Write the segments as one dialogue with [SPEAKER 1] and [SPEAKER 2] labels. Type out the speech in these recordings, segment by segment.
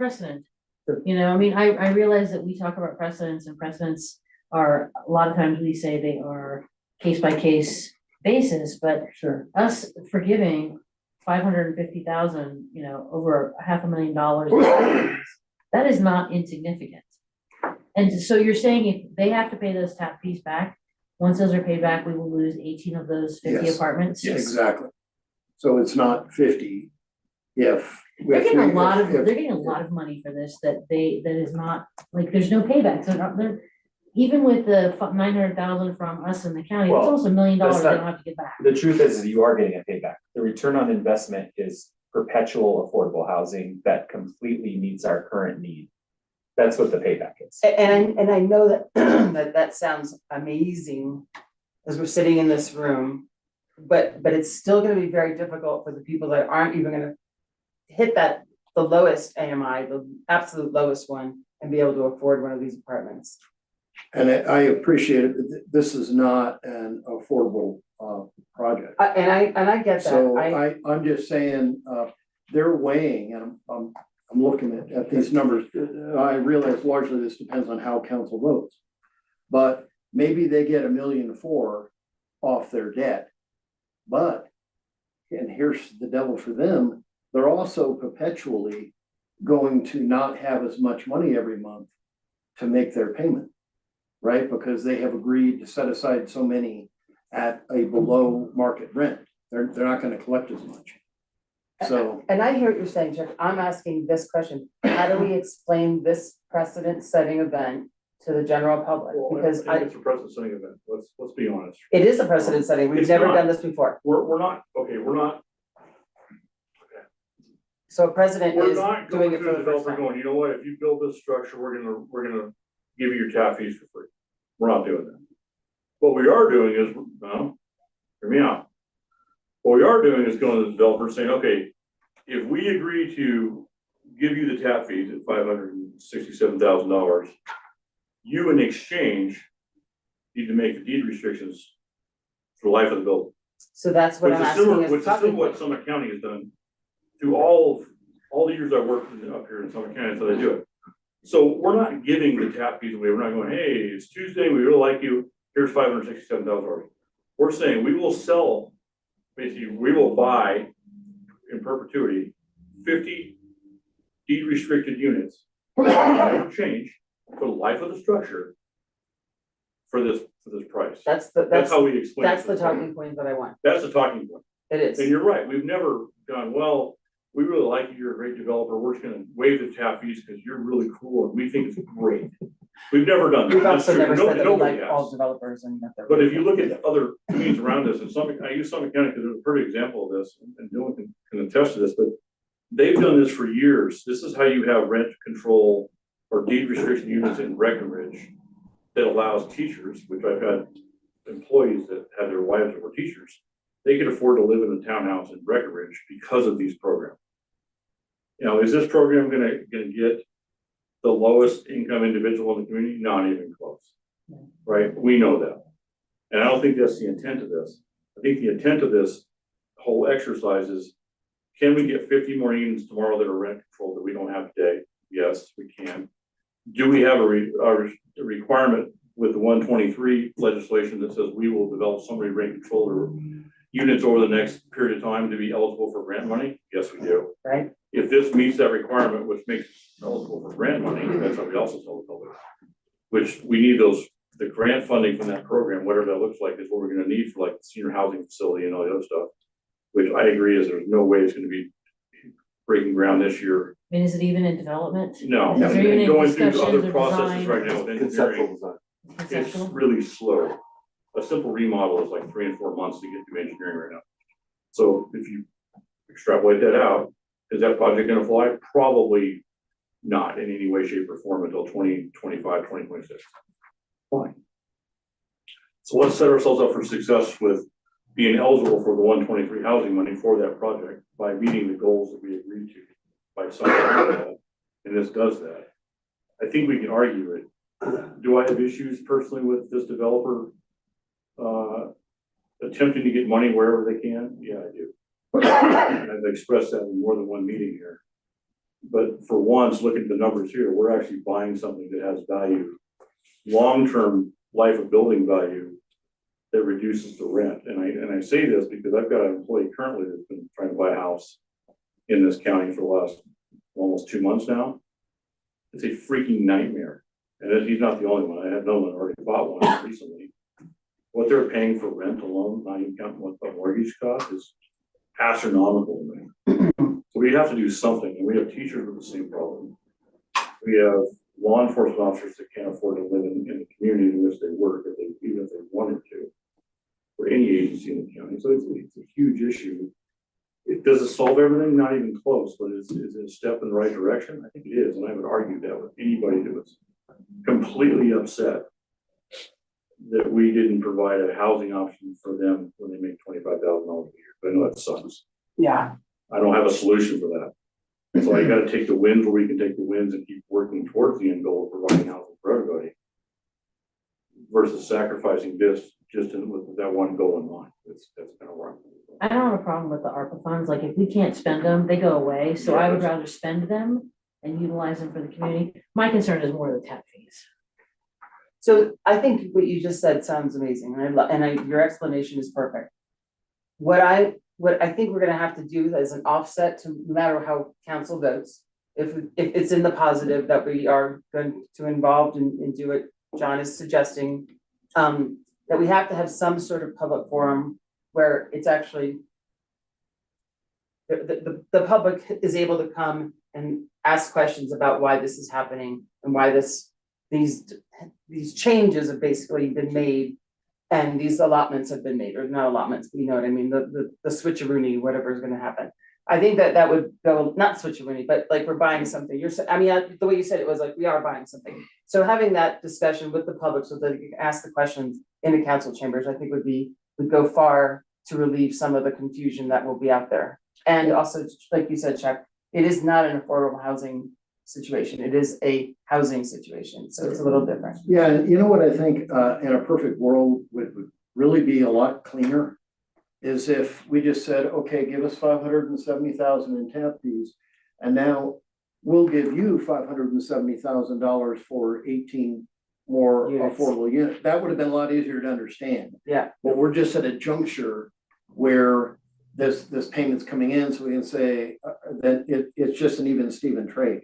[SPEAKER 1] precedent.
[SPEAKER 2] Sure.
[SPEAKER 1] You know, I mean, I realize that we talk about precedents, and precedents are, a lot of times we say they are case by case basis, but
[SPEAKER 2] Sure.
[SPEAKER 1] us forgiving 550,000, you know, over $500,000, that is not insignificant. And so you're saying if they have to pay those tap fees back, once those are paid back, we will lose 18 of those 50
[SPEAKER 3] Yes.
[SPEAKER 1] apartments?
[SPEAKER 3] Yes. Exactly. So it's not 50 if.
[SPEAKER 1] They're getting they're getting a lot of money for this that is not, like, there's no payback. So they're, even with the 900,000 from us in the county, it's
[SPEAKER 4] Well,
[SPEAKER 1] almost $1 million they
[SPEAKER 4] that's
[SPEAKER 1] don't
[SPEAKER 4] not-
[SPEAKER 1] have to get back.
[SPEAKER 4] The truth is you are getting a payback. The return on investment is perpetual affordable housing that completely meets our current need. That's what the payback is.
[SPEAKER 2] And I know that that sounds amazing as we're sitting in this room, but it's still gonna be very difficult for the people that aren't even gonna hit the lowest AMI, the absolute lowest one, and be able to afford one of these apartments.
[SPEAKER 3] And I appreciate it. This is not an affordable project.
[SPEAKER 2] And I get that.
[SPEAKER 3] So I'm just saying, they're weighing, and I'm looking at these numbers. I realize largely this depends on how council votes. But maybe they get $1.4 million off their debt. But, and here's the devil for them, they're also perpetually going to not have as much money every month to make their payment, right? Because they have agreed to set aside so many at a below market rent. They're not going to collect as much. So.
[SPEAKER 2] And I hear what you're saying, Chuck. I'm asking this question. How do we explain this precedent-setting event to the general public? Because
[SPEAKER 5] I think it's a precedent-setting event. Let's be honest.
[SPEAKER 2] it is a precedent-setting. We've
[SPEAKER 5] It's
[SPEAKER 2] never
[SPEAKER 5] not.
[SPEAKER 2] done this before.
[SPEAKER 5] We're not, okay, we're not
[SPEAKER 2] So a president is
[SPEAKER 5] going
[SPEAKER 2] doing
[SPEAKER 5] to
[SPEAKER 2] it
[SPEAKER 5] a
[SPEAKER 2] for the first
[SPEAKER 5] developer
[SPEAKER 2] time.
[SPEAKER 5] going, you know what, if you build this structure, we're gonna give you your tap fees for free. We're not doing that. What we are doing is, no, hear me out. What we are doing is going to the developer saying, okay, if we agree to give you the tap fees at $567,000, you in exchange need to make the deed restrictions for the life of the building.
[SPEAKER 2] So that's what I'm asking.
[SPEAKER 5] Which is similar to what Summit County has done through all the years I've worked up here in Summit County, that's how they do it. So we're not giving the tap fees away. We're not going, hey, it's Tuesday, we really like you, here's $567,000. We're saying we will sell, basically, we will buy in perpetuity 50 deed restricted units, never change, for the life of the structure for this price.
[SPEAKER 2] That's
[SPEAKER 5] how we explain
[SPEAKER 2] that's
[SPEAKER 5] it.
[SPEAKER 2] the talking point that I want.
[SPEAKER 5] That's the talking point.
[SPEAKER 2] It is.
[SPEAKER 5] And you're right, we've never gone, well, we really like you, you're a great developer, we're just gonna waive the tap fees because you're really cool and we think it's great. We've never done that.
[SPEAKER 2] We've
[SPEAKER 5] That's
[SPEAKER 2] also
[SPEAKER 5] true.
[SPEAKER 2] never said that we
[SPEAKER 5] Nobody
[SPEAKER 2] like
[SPEAKER 5] has.
[SPEAKER 2] all developers and that they're.
[SPEAKER 5] But if you look at other communities around us, and I use Summit County because it's a perfect example of this, and no one can attest to this, but they've done this for years. This is how you have rent control or deed restriction units in Breckenridge that allows teachers, which I've had employees that had their wives that were teachers, they could afford to live in a townhouse in Breckenridge because of these programs. You know, is this program gonna get the lowest income individual in the community? Not even close, right? We know that. And I don't think that's the intent of this. I think the intent of this whole exercise is, can we get 50 more units tomorrow that are rent controlled that we don't have today? Yes, we can. Do we have a requirement with the 123 legislation that says we will develop so many rent controlled units over the next period of time to be eligible for grant money? Yes, we do.
[SPEAKER 2] Right.
[SPEAKER 5] If this meets that requirement, which makes us eligible for grant money, that's what we also tell the public. Which we need the grant funding from that program, whatever that looks like, is what we're gonna need for like the senior housing facility and all the other stuff. Which I agree is there's no way it's gonna be breaking ground this year.
[SPEAKER 1] I mean, is it even in development?
[SPEAKER 5] No,
[SPEAKER 1] Is there even any
[SPEAKER 5] going through
[SPEAKER 1] discussions
[SPEAKER 5] other
[SPEAKER 1] or
[SPEAKER 5] processes
[SPEAKER 1] design?
[SPEAKER 5] right now with
[SPEAKER 4] Conceptual
[SPEAKER 5] engineering,
[SPEAKER 4] design.
[SPEAKER 5] it's
[SPEAKER 1] Conceptual?
[SPEAKER 5] really slow. A simple remodel is like 3 and 4 months to get through engineering right now. So if you extrapolate that out, is that project gonna fly? Probably not in any way, shape, or form until 2025, 2026. Fine. So let's set ourselves up for success with being eligible for the 123 housing money for that project by meeting the goals that we agreed to by some, and this does that. I think we can argue it. Do I have issues personally with this developer attempting to get money wherever they can? Yeah, I do. And I've expressed that in more than one meeting here. But for once, looking at the numbers here, we're actually buying something that has value, long-term life of building value that reduces the rent. And I say this because I've got an employee currently that's been trying to buy a house in this county for the last almost 2 months now. It's a freaking nightmare. And he's not the only one. I have no one already bought one recently. What they're paying for rent alone, not even counting what the mortgage cost, is astronomical to me. So we have to do something, and we have teachers with the same problem. We have law enforcement officers that can't afford to live in the community in which they work, even if they wanted to, for any agency in the county. So it's a huge issue. Does it solve everything? Not even close, but is it a step in the right direction? I think it is, and I would argue that with anybody that was completely upset that we didn't provide a housing option for them when they make $25,000 a year. I know that sucks.
[SPEAKER 2] Yeah.
[SPEAKER 5] I don't have a solution for that. So I gotta take the wins where we can take the wins and keep working towards the end goal of providing housing for everybody versus sacrificing this just with that one goal in mind. That's kind of wrong.
[SPEAKER 1] I don't have a problem with the ARPA funds, like if we can't spend them, they go away, so I would rather spend them and utilize them for the community. My concern is more the tap fees.
[SPEAKER 2] So I think what you just said sounds amazing, and your explanation is perfect. What I think we're gonna have to do as an offset to no matter how council votes, if it's in the positive that we are going to involve and do what John is suggesting, that we have to have some sort of public forum where it's actually the public is able to come and ask questions about why this is happening and why these changes have basically been made and these allotments have been made, or not allotments, but you know what I mean, the switcheroony, whatever is gonna happen. I think that would go, not switcheroony, but like we're buying something. The way you said it was like, we are buying something. So having that discussion with the public so that they can ask the questions in the council chambers, I think would go far to relieve some of the confusion that will be out there. And also, like you said, Chuck, it is not an affordable housing situation. It is a housing situation. So it's a little different.
[SPEAKER 3] Yeah, and you know what I think in a perfect world would really be a lot cleaner is if we just said, okay, give us 570,000 in tap fees, and now we'll give you $570,000 for 18 more
[SPEAKER 2] Units.
[SPEAKER 3] affordable units. That would have been a lot easier to understand.
[SPEAKER 2] Yeah.
[SPEAKER 3] But we're just at a juncture where this payment's coming in, so we can say that it's just an even Steven trade.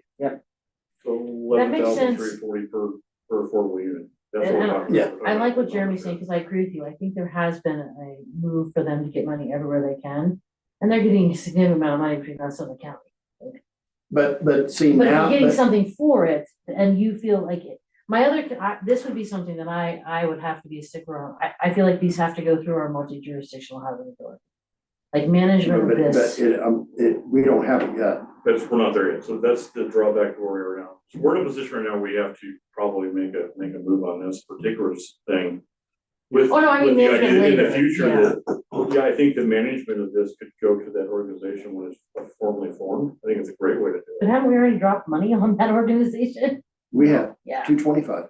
[SPEAKER 5] So
[SPEAKER 1] That makes sense.
[SPEAKER 5] 11,340 per affordable unit. That's what
[SPEAKER 1] And
[SPEAKER 5] we're talking
[SPEAKER 3] yeah.
[SPEAKER 5] about.
[SPEAKER 1] I like what Jeremy's saying, because I agree with you. I think there has been a move for them to get money everywhere they can. And they're getting a significant amount of money between us and the county.
[SPEAKER 3] But see
[SPEAKER 1] But if
[SPEAKER 3] now,
[SPEAKER 1] you're getting
[SPEAKER 3] but-
[SPEAKER 1] something for it and you feel like it, this would be something that I would have to be a sticker on. I feel like these have to go through our multi-jurisdictional housing authority. Like management of this.
[SPEAKER 3] we don't have it yet.
[SPEAKER 5] We're not there yet. So that's the drawback to where we are now. So we're in a position right now, we have to probably make a move on this particular thing. With
[SPEAKER 1] Oh, no, I mean
[SPEAKER 5] with the
[SPEAKER 1] management
[SPEAKER 5] idea in the
[SPEAKER 1] later,
[SPEAKER 5] future
[SPEAKER 1] yeah.
[SPEAKER 5] that, I think the management of this could go to that organization when it's formally formed. I think it's a great way to do
[SPEAKER 1] But
[SPEAKER 5] it.
[SPEAKER 1] haven't we already dropped money on that organization?
[SPEAKER 3] We have
[SPEAKER 1] Yeah.
[SPEAKER 3] 225,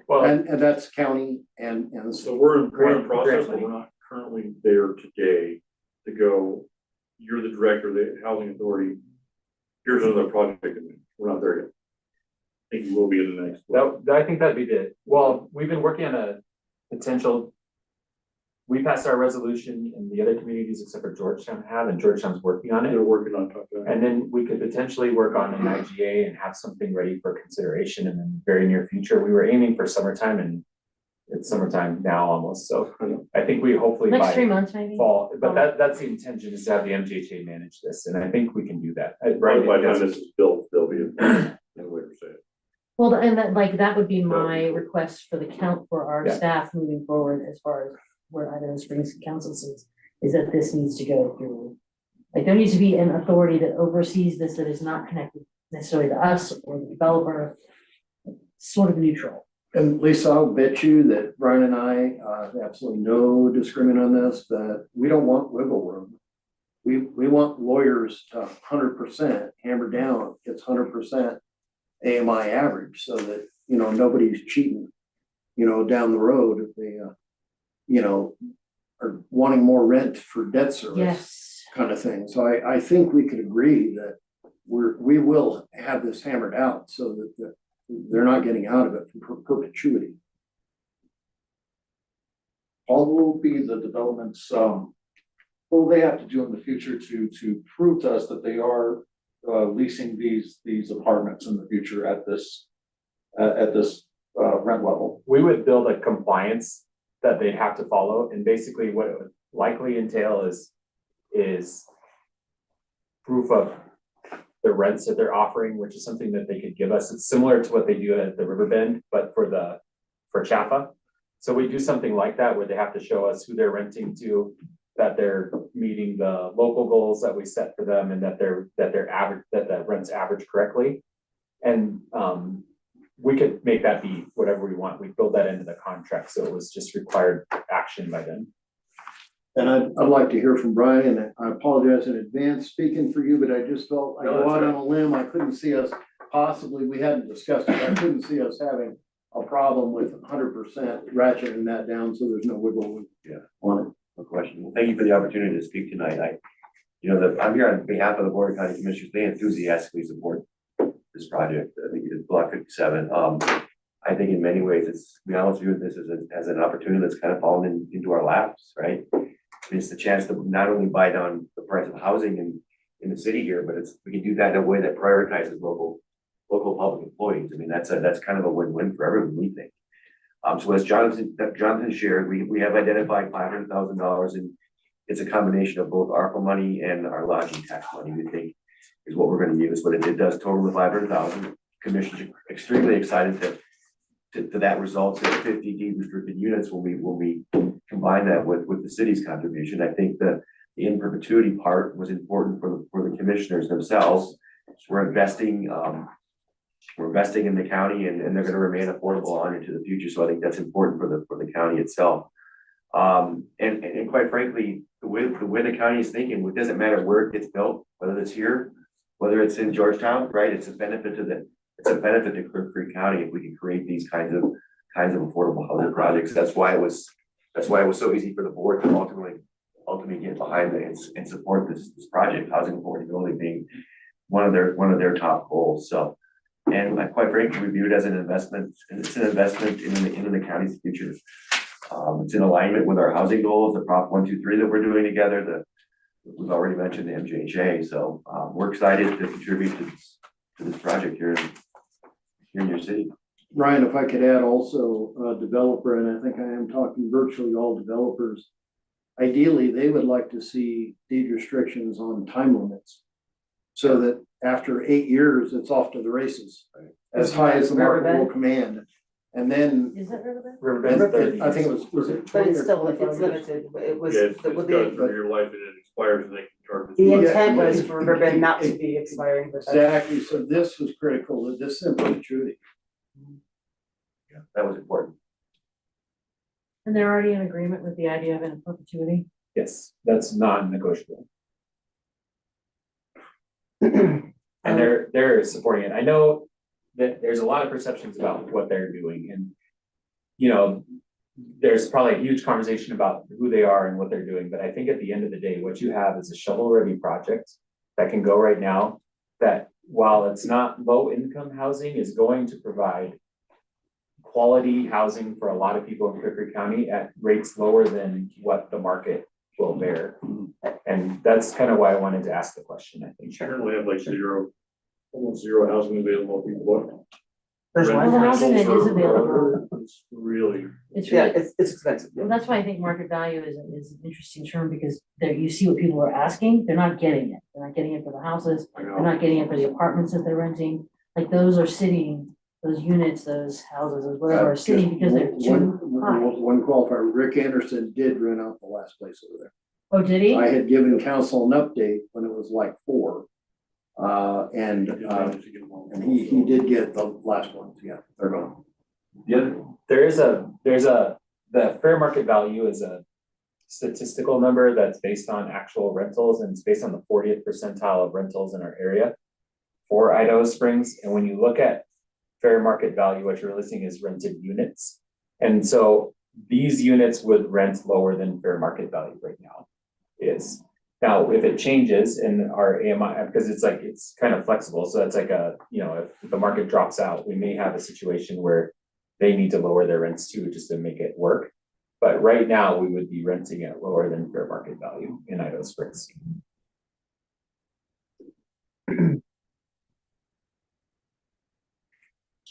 [SPEAKER 4] Well,
[SPEAKER 3] and that's county and
[SPEAKER 5] So we're in
[SPEAKER 4] Grant
[SPEAKER 5] process, but
[SPEAKER 4] money.
[SPEAKER 5] we're not currently there today to go, you're the director of the housing authority. Here's another project. We're not there yet. I think we'll be in the next.
[SPEAKER 4] I think that'd be we've been working on a potential. We passed our resolution and the other communities except for Georgetown have, and Georgetown's working on it.
[SPEAKER 5] They're working on top of that.
[SPEAKER 4] And then we could potentially work on an IGA and have something ready for consideration in the very near future. We were aiming for summertime and it's summertime now almost. So I think we hopefully
[SPEAKER 1] Next 3
[SPEAKER 4] by
[SPEAKER 1] months maybe?
[SPEAKER 4] fall, but that's the intention is to have the MJHA manage this. And I think we can do that.
[SPEAKER 5] Right, by the time this is built, they'll be, no way to say it.
[SPEAKER 1] Well, and that would be my request for our
[SPEAKER 4] Yeah.
[SPEAKER 1] staff moving forward as far as where Idaho Springs Council sits, is that this needs to go through. Like there needs to be an authority that oversees this that is not connected necessarily to us or the developer, sort of neutral.
[SPEAKER 3] And Lisa, I'll bet you that Brian and I have absolutely no disagreement on this, that we don't want wiggle room. We want lawyers to 100% hammer down, it's 100% AMI average, so that, nobody's cheating, down the road if they, are wanting more rent for debt service.
[SPEAKER 1] Yes.
[SPEAKER 3] Kind of thing. So I think we could agree that we will have this hammered out so that they're not getting out of it for perpetuity.
[SPEAKER 6] What will be the developments, what will they have to do in the future to prove to us that they are leasing these apartments in the future at this rent level?
[SPEAKER 4] We would build a compliance that they'd have to follow, and basically what it would likely entail is proof of the rents that they're offering, which is something that they could give us. It's similar to what they do at the Riverbend, but for Chaffa. So we do something like that where they have to show us who they're renting to, that they're meeting the local goals that we set for them, and that the rent's average correctly. And we could make that be whatever we want. We build that into the contract, so it was just required action by them.
[SPEAKER 3] And I'd like to hear from Brian, and I apologize in advance speaking for you, but I just felt I
[SPEAKER 4] No,
[SPEAKER 3] go
[SPEAKER 4] that's
[SPEAKER 3] out
[SPEAKER 4] right.
[SPEAKER 3] on a limb. I couldn't see us possibly, we hadn't discussed it, I couldn't see us having a problem with 100% ratcheting that down so there's no wiggle room.
[SPEAKER 7] Yeah.
[SPEAKER 3] On it.
[SPEAKER 7] No question. Well, thank you for the opportunity to speak tonight. I'm here on behalf of the Board of County Commissioners. They enthusiastically support this project. I think it's Block 57. I think in many ways, we almost view this as an opportunity that's kind of fallen into our laps, right? It's the chance to not only buy down the price of housing in the city here, but we can do that in a way that prioritizes local public employees. I mean, that's kind of a win-win for everyone, we think. So as Jonathan shared, we have identified $500,000, and it's a combination of both ARPA money and our lodging tax money, we think is what we're going to use, but it does total the 500,000. Commission's extremely excited to that results in 50 deed restricted units when we combine that with the city's contribution. I think the in perpetuity part was important for the commissioners themselves. We're investing in the county, and they're going to remain affordable on into the future. So I think that's important for the county itself. And quite frankly, the way the county is thinking, it doesn't matter where it gets built, whether it's here, whether it's in Georgetown, right? It's a benefit to Clear Creek County if we can create these kinds of affordable housing projects. That's why it was so easy for the board to ultimately get behind it and support this project, housing affordability being one of their top goals. So, and quite frankly, we view it as an investment, and it's an investment in the county's future. It's in alignment with our housing goals, the Prop 123 that we're doing together. We've already mentioned the MJHA, so we're excited to contribute to this project here in your city.
[SPEAKER 3] Ryan, if I could add also a developer, and I think I am talking virtually all developers, ideally, they would like to see deed restrictions on time limits so that after 8 years, it's off to the races, as high as the market will command. And then,
[SPEAKER 1] Is that Riverbend?
[SPEAKER 4] Riverbend's 30
[SPEAKER 3] I think it
[SPEAKER 4] years.
[SPEAKER 3] was it
[SPEAKER 2] But
[SPEAKER 3] 20
[SPEAKER 2] it's
[SPEAKER 3] or
[SPEAKER 2] still,
[SPEAKER 3] 25
[SPEAKER 2] it's
[SPEAKER 3] years?
[SPEAKER 2] limited, but it was,
[SPEAKER 5] Yeah, it's
[SPEAKER 2] with
[SPEAKER 5] got
[SPEAKER 2] the,
[SPEAKER 5] for your life and it expires and they can charge.
[SPEAKER 2] the
[SPEAKER 5] us.
[SPEAKER 2] intent was for Riverbend not to be expiring, but that's.
[SPEAKER 3] Exactly, so this was critical, that this in perpetuity.
[SPEAKER 7] Yeah, that was important.
[SPEAKER 1] And they're already in agreement with the idea of it in perpetuity?
[SPEAKER 4] Yes, that's non-negotiable. And they're supporting it. I know that there's a lot of perceptions about what they're doing, and there's probably a huge conversation about who they are and what they're doing, but I think at the end of the day, what you have is a shovel-ready project that can go right now, that while it's not low-income housing, is going to provide quality housing for a lot of people in Clear Creek County at rates lower than what the market will bear. And that's kind of why I wanted to ask the question, I think.
[SPEAKER 5] Currently have like almost zero housing available for people.
[SPEAKER 2] There's
[SPEAKER 5] Rent
[SPEAKER 1] Well, the
[SPEAKER 2] one.
[SPEAKER 1] housing that is
[SPEAKER 5] rentals are-
[SPEAKER 1] available.
[SPEAKER 5] It's really,
[SPEAKER 1] It's
[SPEAKER 2] Yeah,
[SPEAKER 1] really,
[SPEAKER 2] it's expensive.
[SPEAKER 1] well, that's why I think market value is an interesting term, because there, you see what people are asking, they're not getting it. They're not getting it for the houses, they're not getting it for the apartments that they're renting. Like those are sitting, those units, those houses, or whatever are sitting because they're too high.
[SPEAKER 3] One qualifier, Rick Anderson did rent out the last place over there.
[SPEAKER 1] Oh, did he?
[SPEAKER 3] I had given council an update when it was like 4. And he did get the last ones, yeah, they're gone.
[SPEAKER 4] The fair market value is a statistical number that's based on actual rentals, and it's based on the 40th percentile of rentals in our area for Idaho Springs. And when you look at fair market value, what you're listing is rented units. And so these units would rent lower than fair market value right now is. Now, if it changes in our AMI, because it's kind of flexible, so that's like if the market drops out, we may have a situation where they need to lower their rents too, just to make it work. But right now, we would be renting at lower than fair market value in Idaho Springs.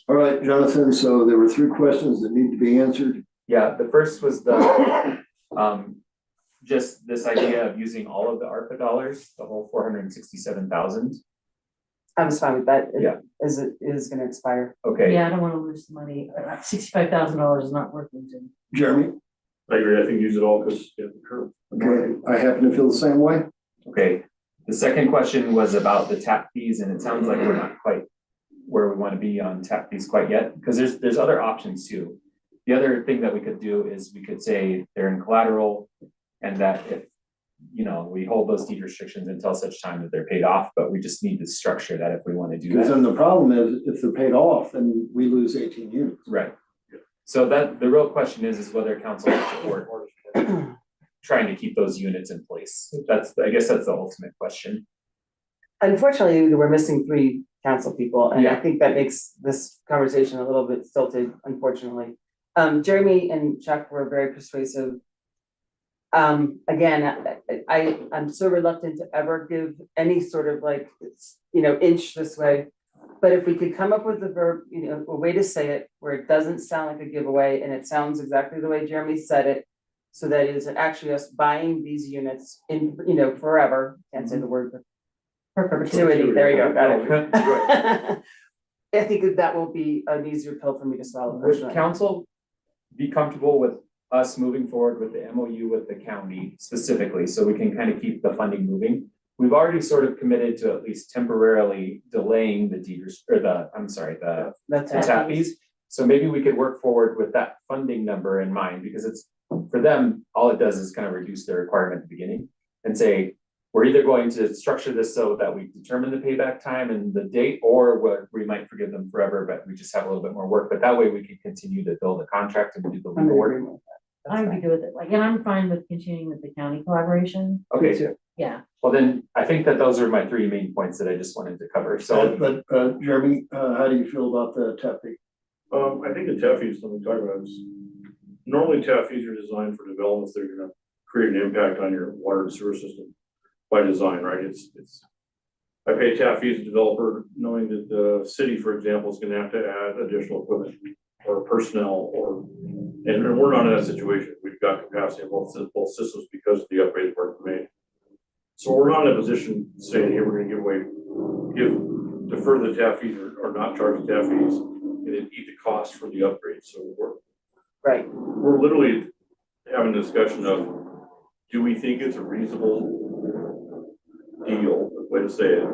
[SPEAKER 3] All right, Jonathan, so there were 3 questions that need to be answered.
[SPEAKER 4] Yeah, the first was the, just this idea of using all of the ARPA dollars, the whole 467,000.
[SPEAKER 2] I was fine with that.
[SPEAKER 4] Yeah.
[SPEAKER 2] It is gonna expire.
[SPEAKER 4] Okay,
[SPEAKER 1] Yeah, I don't wanna lose the money, $65,000 is not worth losing.
[SPEAKER 3] Jeremy?
[SPEAKER 5] I agree, I think use it all because, yeah, sure.
[SPEAKER 3] Okay, I happen to feel the same way.
[SPEAKER 4] okay. The second question was about the tap fees, and it sounds like we're not quite where we want to be on tap fees quite yet, because there's other options too. The other thing that we could do is we could say they're in collateral, and that if, we hold those deed restrictions until such time that they're paid off, but we just need to structure that if we want to do
[SPEAKER 3] Because
[SPEAKER 4] that.
[SPEAKER 3] then the problem is, if they're paid off, then we lose 18 units.
[SPEAKER 4] Right. So that, the real question is whether council will support trying to keep those units in place. I guess that's the ultimate question.
[SPEAKER 2] Unfortunately, we're missing 3 council people, and I
[SPEAKER 4] Yeah.
[SPEAKER 2] think that makes this conversation a little bit stilted, unfortunately. Jeremy and Chuck were very persuasive. Again, I'm so reluctant to ever give any sort of inch this way. But if we could come up with a way to say it where it doesn't sound like a giveaway and it sounds exactly the way Jeremy said it, so that it is actually us buying these units in, forever, can't say the word, but perpetuity, there you go, got it. I think that will be an easier pill for me to swallow
[SPEAKER 4] Would
[SPEAKER 2] personally.
[SPEAKER 4] council be comfortable with us moving forward with the MOU with the county specifically, so we can kind of keep the funding moving? We've already sort of committed to at least temporarily delaying the the
[SPEAKER 2] That's
[SPEAKER 4] tap fees. So maybe we could work forward with that funding number in mind, because it's, for them, all it does is kind of reduce their requirement at the beginning and say, we're either going to structure this so that we determine the payback time and the date, or we might forgive them forever, but we just have a little bit more work. But that way we can continue to build a contract and do the legal work.
[SPEAKER 1] I would be good with it, and I'm fine with continuing with the county collaboration,
[SPEAKER 4] Okay,
[SPEAKER 1] yeah.
[SPEAKER 4] well then, I think that those are my 3 main points that I just wanted to cover. So,
[SPEAKER 3] But Jeremy, how do you feel about the tap fee?
[SPEAKER 5] I think the tap fees, that we talk about is, normally tap fees are designed for developments that are gonna create an impact on your water and sewer system by design, right? I pay tap fees to developer knowing that the city, for example, is gonna have to add additional equipment or personnel and we're not in that situation. We've got capacity in both systems because of the upgrades we're made. So we're not in a position saying, hey, we're gonna defer the tap fees or not charge the tap fees and then eat the cost for the upgrade. So we're literally having a discussion of, do we think it's a reasonable deal, way to say it,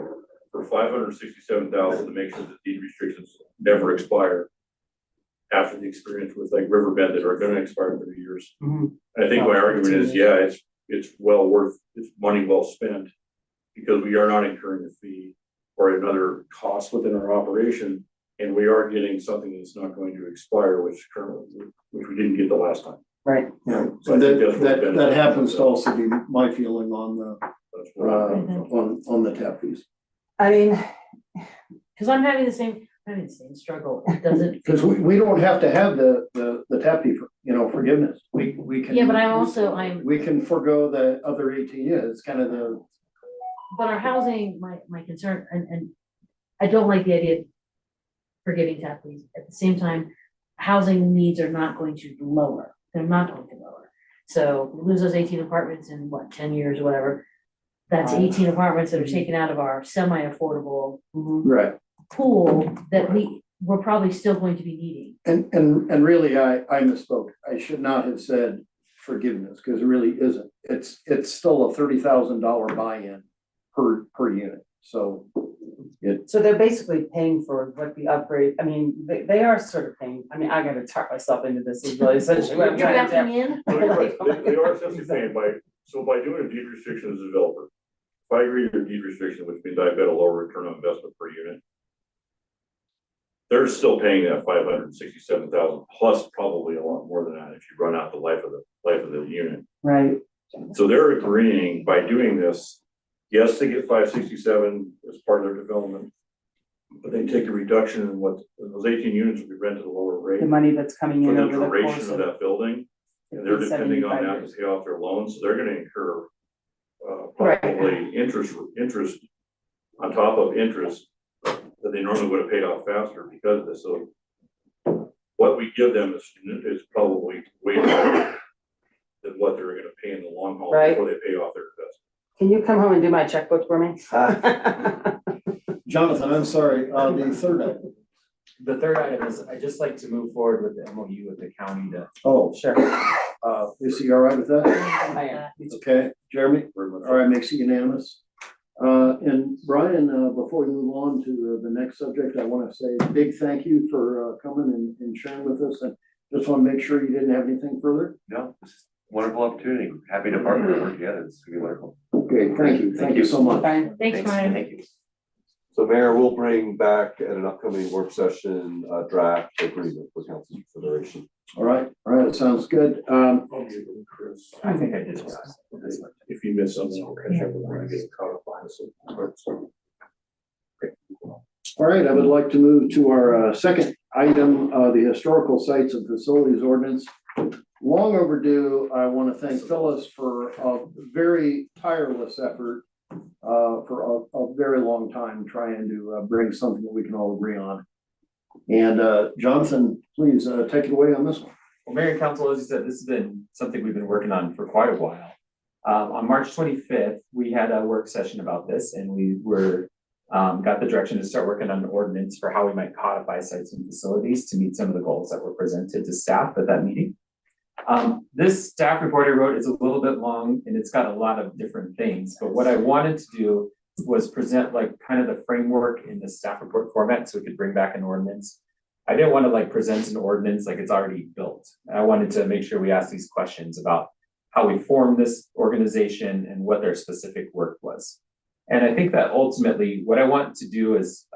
[SPEAKER 5] for $567,000 to make sure that deed restrictions never expire after the experience with Riverbend that are gonna expire in 30 years. I think my argument is, yeah, it's money well spent, because we are not incurring a fee or another cost within our operation, and we are getting something that's not going to expire, which we didn't get the last time.
[SPEAKER 2] Right.
[SPEAKER 3] Yeah,
[SPEAKER 5] So I
[SPEAKER 3] and
[SPEAKER 5] think that's what
[SPEAKER 3] that
[SPEAKER 5] benefits
[SPEAKER 3] happens to
[SPEAKER 5] us.
[SPEAKER 3] also be my feeling on
[SPEAKER 5] That's where I'm coming from.
[SPEAKER 3] on the tap fees.
[SPEAKER 2] I mean,
[SPEAKER 1] Cause I'm having the same struggle, it doesn't.
[SPEAKER 3] Because we don't have to have the tap fee, forgiveness. We can.
[SPEAKER 1] Yeah, but I'm
[SPEAKER 3] We can forego the other 18 years. It's kind of
[SPEAKER 1] but our housing, my concern, and I don't like the idea of forgiving tap fees. At the same time, housing needs are not going to lower. They're not going to lower. So we lose those 18 apartments in 10 years or whatever. That's 18 apartments that are taken out of our semi-affordable
[SPEAKER 3] right.
[SPEAKER 1] pool that we're probably still going to be needing.
[SPEAKER 3] And really, I misspoke. I should not have said forgiveness, because it really isn't. It's still a $30,000 buy-in per unit. So
[SPEAKER 2] they're basically paying for what the upgrade, I mean, they are sort of paying, I mean, I gotta talk myself into this, is really essentially what I'm
[SPEAKER 1] You're
[SPEAKER 2] trying to
[SPEAKER 1] backing
[SPEAKER 2] do.
[SPEAKER 1] in?
[SPEAKER 5] They are essentially paying by doing a deed restriction as a developer. If I agree to a deed restriction, which means I've got a lower return on investment per unit, they're still paying that $567,000 plus probably a lot more than that if you run out the life of the unit.
[SPEAKER 2] Right.
[SPEAKER 5] So they're agreeing by doing this, yes, they get 567 as part of their development. But they take a reduction in what, those 18 units will be rented at a lower rate
[SPEAKER 2] The money that's coming
[SPEAKER 5] for
[SPEAKER 2] in
[SPEAKER 5] the
[SPEAKER 2] over the course
[SPEAKER 5] duration of
[SPEAKER 2] of
[SPEAKER 5] that building. And they're depending on
[SPEAKER 2] 75
[SPEAKER 5] that
[SPEAKER 2] years.
[SPEAKER 5] to pay off their loans, so they're gonna incur
[SPEAKER 2] Right.
[SPEAKER 5] probably interest on top of interest that they normally would have paid off faster because of this, so what we give them is probably way more than what they're gonna pay in the long haul
[SPEAKER 2] Right.
[SPEAKER 5] before they pay off their investment.
[SPEAKER 2] Can you come home and do my checkbook for me?
[SPEAKER 3] Jonathan, I'm sorry, the third item.
[SPEAKER 4] The third item is I'd just like to move forward with the MOU with the county to.
[SPEAKER 3] Oh,
[SPEAKER 2] Sure.
[SPEAKER 3] is he all right with that?
[SPEAKER 2] I am.
[SPEAKER 3] Okay, Jeremy? All right, makes it unanimous. And Brian, before we move on to the next subject, I want to say a big thank you for coming and sharing with us. And just want to make sure you didn't have anything further.
[SPEAKER 7] No, this is a wonderful opportunity. Happy to partner and work together. It's gonna be wonderful.
[SPEAKER 3] Okay, thank you. Thank you so much.
[SPEAKER 2] Fine.
[SPEAKER 1] Thanks, Brian.
[SPEAKER 7] Thank you.
[SPEAKER 8] So Mayor, we'll bring back at an upcoming work session, a draft agreement for council's consideration.
[SPEAKER 3] All right, that sounds good.
[SPEAKER 5] I'll give them Chris.
[SPEAKER 4] I think I did.
[SPEAKER 5] If you miss something, I'll catch up when I get caught up on it.
[SPEAKER 3] All right, I would like to move to our second item, the historical sites and facilities ordinance. Long overdue. I want to thank Phyllis for a very tireless effort for a very long time trying to bring something that we can all agree on. And Jonathan, please take it away on this one.
[SPEAKER 4] Well, Mayor and Council, as you said, this has been something we've been working on for quite a while. On March 25th, we had a work session about this, and we got the direction to start working on an ordinance for how we might codify sites and facilities to meet some of the goals that were presented to staff at that meeting. This staff report I wrote is a little bit long and it's got a lot of different things, but what I wanted to do was present like kind of the framework in the staff report format so we could bring back an ordinance. I didn't want to like present an ordinance like it's already built. I wanted to make sure we asked these questions about how we formed this organization and what their specific work was. And I think that ultimately what I want to do is,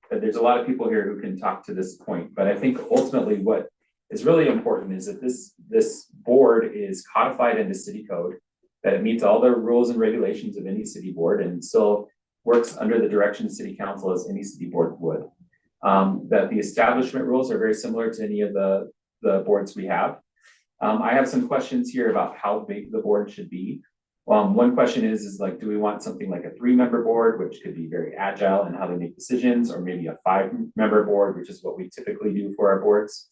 [SPEAKER 4] there's a lot of people here who can talk to this point, but I think ultimately what is really important is that this board is codified into city code, that it meets all the rules and regulations of any city board and still works under the direction of city council as any city board would. That the establishment rules are very similar to any of the boards we have. I have some questions here about how big the board should be. One question is like, do we want something like a 3-member board, which could be very agile in how they make decisions, or maybe a 5-member board, which is what we typically do for our boards?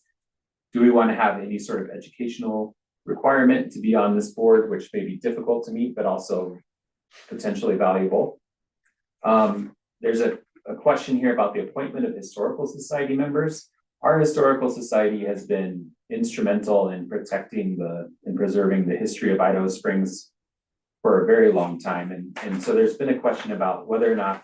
[SPEAKER 4] Do we want to have any sort of educational requirement to be on this board, which may be difficult to meet, but also potentially valuable? There's a question here about the appointment of historical society members. Our historical society has been instrumental in protecting and preserving the history of Idaho Springs for a very long time. And so there's been a question about whether or not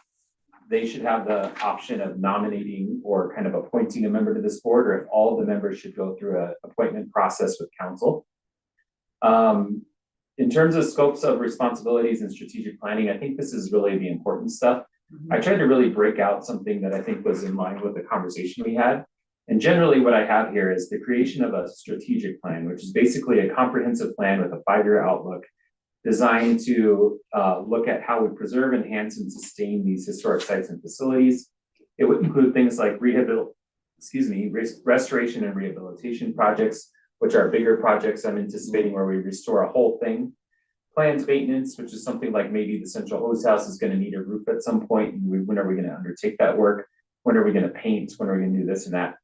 [SPEAKER 4] they should have the option of nominating or kind of appointing a member to this board, or if all of the members should go through an appointment process with council. In terms of scopes of responsibilities and strategic planning, I think this is really the important stuff. I tried to really break out something that I think was in line with the conversation we had. And generally what I have here is the creation of a strategic plan, which is basically a comprehensive plan with a 5-year outlook designed to look at how we preserve, enhance, and sustain these historic sites and facilities. It would include things like restoration and rehabilitation projects, which are bigger projects I'm anticipating where we restore a whole thing. Planned maintenance, which is something like maybe the central hose house is going to need a roof at some point. And when are we going to undertake that work? When are we going to paint? When are we going to do this and that?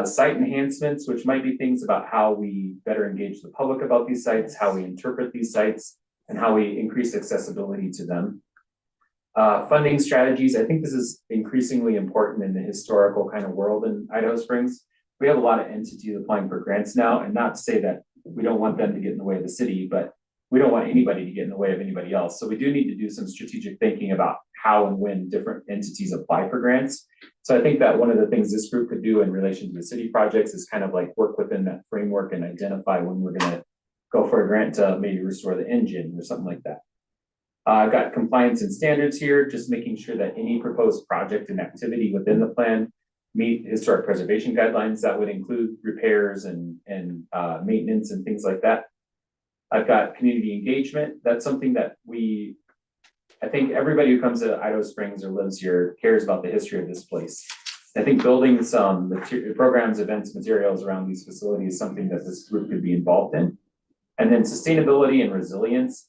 [SPEAKER 4] Site enhancements, which might be things about how we better engage the public about these sites, how we interpret these sites, and how we increase accessibility to them. Funding strategies, I think this is increasingly important in the historical kind of world in Idaho Springs. We have a lot of entities applying for grants now, and not to say that we don't want them to get in the way of the city, but we don't want anybody to get in the way of anybody else. So we do need to do some strategic thinking about how and when different entities apply for grants. So I think that one of the things this group could do in relation to the city projects is kind of like work within that framework and identify when we're going to go for a grant to maybe restore the engine or something like that. I've got compliance and standards here, just making sure that any proposed project and activity within the plan meet historic preservation guidelines. That would include repairs and maintenance and things like that. I've got community engagement. That's something that I think everybody who comes to Idaho Springs or lives here cares about the history of this place. I think building some programs, events, materials around these facilities is something that this group could be involved in. And then sustainability and resilience.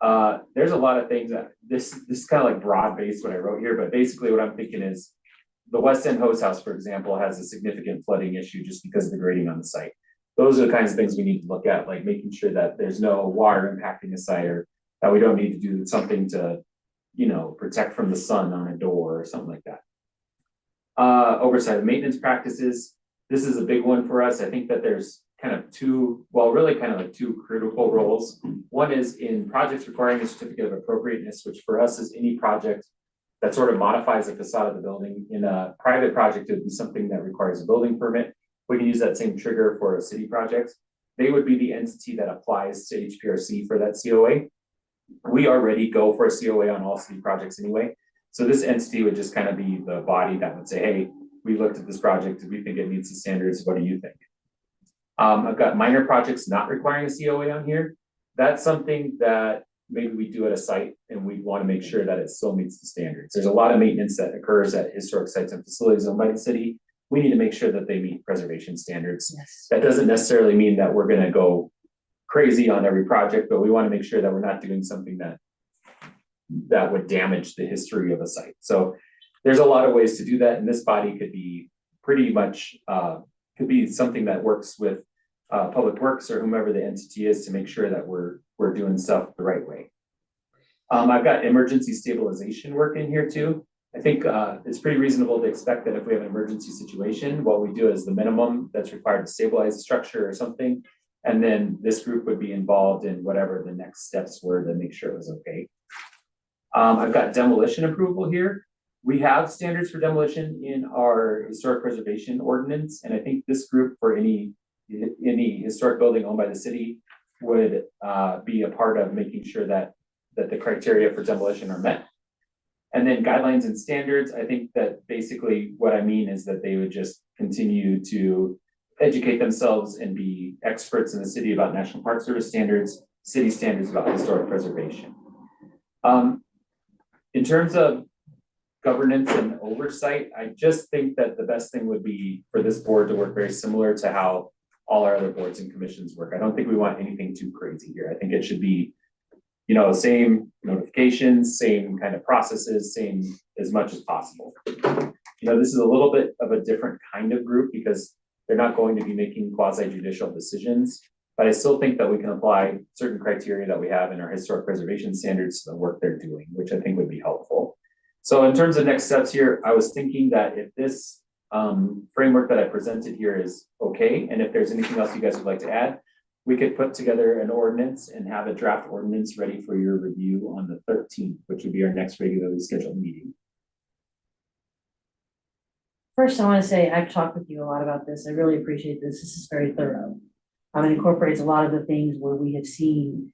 [SPEAKER 4] There's a lot of things that this is kind of like broad based what I wrote here, but basically what I'm thinking is the West End Host House, for example, has a significant flooding issue just because of the grading on the site. Those are the kinds of things we need to look at, like making sure that there's no water impacting the site, or that we don't need to do something to, protect from the sun on a door or something like that. Oversight of maintenance practices. This is a big one for us. I think that there's kind of two critical roles. One is in projects requiring a certificate of appropriateness, which for us is any project that sort of modifies the facade of the building. In a private project, it would be something that requires a building permit. We can use that same trigger for a city project. They would be the entity that applies to HPRC for that COA. We already go for a COA on all city projects anyway. So this entity would just kind of be the body that would say, hey, we looked at this project, we think it meets the standards, what do you think? I've got minor projects not requiring a COA on here. That's something that maybe we do at a site and we want to make sure that it still meets the standards. There's a lot of maintenance that occurs at historic sites and facilities owned by the city. We need to make sure that they meet preservation standards.
[SPEAKER 1] Yes.
[SPEAKER 4] That doesn't necessarily mean that we're going to go crazy on every project, but we want to make sure that we're not doing something that would damage the history of a site. So there's a lot of ways to do that, and this body could be pretty much could be something that works with Public Works or whomever the entity is to make sure that we're doing stuff the right way. I've got emergency stabilization work in here too. I think it's pretty reasonable to expect that if we have an emergency situation, what we do is the minimum that's required to stabilize the structure or something. And then this group would be involved in whatever the next steps were to make sure it was okay. I've got demolition approval here. We have standards for demolition in our historic preservation ordinance. And I think this group for any historic building owned by the city would be a part of making sure that the criteria for demolition are met. And then guidelines and standards, I think that basically what I mean is that they would just continue to educate themselves and be experts in the city about National Park Service standards, city standards about historic preservation. In terms of governance and oversight, I just think that the best thing would be for this board to work very similar to how all our other boards and commissions work. I don't think we want anything too crazy here. I think it should be, same notifications, same kind of processes, same as much as possible. This is a little bit of a different kind of group because they're not going to be making quasi-judicial decisions, but I still think that we can apply certain criteria that we have in our historic preservation standards to the work they're doing, which I think would be helpful. So in terms of next steps here, I was thinking that if this framework that I presented here is okay, and if there's anything else you guys would like to add, we could put together an ordinance and have a draft ordinance ready for your review on the 13th, which would be our next regularly scheduled meeting.
[SPEAKER 1] First, I want to say I've talked with you a lot about this. I really appreciate this. This is very thorough. It incorporates a lot of the things where we have seen